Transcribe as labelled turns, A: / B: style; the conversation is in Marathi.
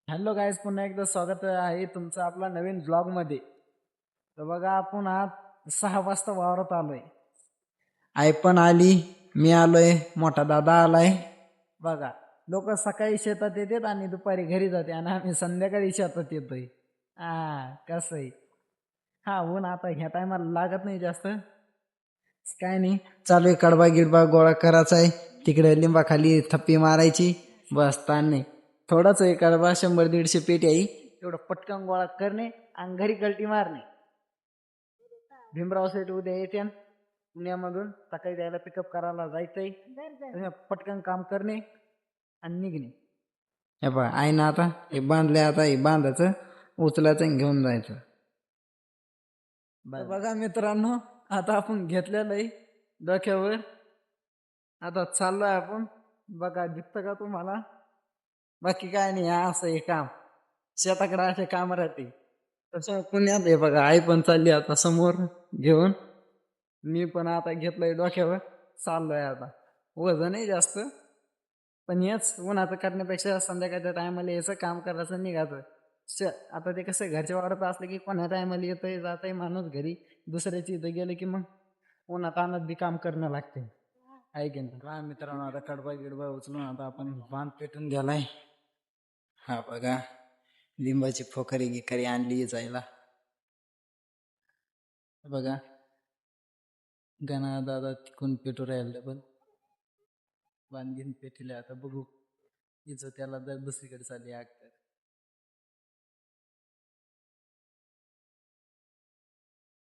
A: हॅलो गाईज, पुन्हा एकदा स्वागत आहे तुमचं आपला नवीन ब्लॉग मध्ये. तर बघा, आपण आज 6 वाजता वावरात आलोय. आई पण आली, मी आलोय, मोठा दादा आलाय. बघा, लोक सकाळी शेतात येतात आणि दुपारी घरी जाते आणि आम्ही संध्याकाळी शेतात येतोय. कसं आहे. ऊन आता ह्या टायमाला लागत नाही जास्त. काय नाही, चालू आहे कडबा गिडबा गोळा करायचा आहे. तिकडे लिंबाखाली थप्पी मारायची. बस ताण नाही. थोडाच आहे कडबा, 100-150 पेटी आहे. तेवढं पटकन गोळा करणे आणि घरी कल्टी मारणे. भीमराव सेठ उद्या येते पुण्यामधून, सकाळी द्यायला पिकअप करायला जायचंय. पटकन काम करणे आणि निघणे. हे बघा, आहे ना, आता हे बांधले, आता हे बांधायचं, उचलायचं आणि घेऊन जायचं. बघा मित्रांनो, आता आपण घेतलेलं आहे डोक्यावर. आता चाललोय आपण. बघा, दिसतं का तुम्हाला? बाकी काय नाही, असं हे काम शेताकडे असे काम राहते. तसं पुण्यात हे बघा, आई पण चालली आता समोर घेऊन. मी पण आता घेतलंय डोक्यावर, चाललोय आता. वजन नाही जास्त, पण हेच उन्हाचं करण्यापेक्षा संध्याकाळच्या टायमाला याचं काम करायचं, निघायचं. आता ते कसं घरच्या वावरात असलं की कोणा टायमाला येतंय जातंय माणूस घरी. दुसऱ्याची इथं गेलं की मग उन्हात आणत बी काम करणं लागते. आहे की नाही? काय मित्रांनो, आता कडबा गिडबा उचलून आता आपण बांध पेटून गेलाय. हा बघा, लिंबाची फोकरी गिकरी आणली जायला. बघा, गणा दादा तिकून पेटू राहिले, पण बांधगीन पेटले. आता बघू हिचं त्याला जर दुसरीकडे चालली आग तर.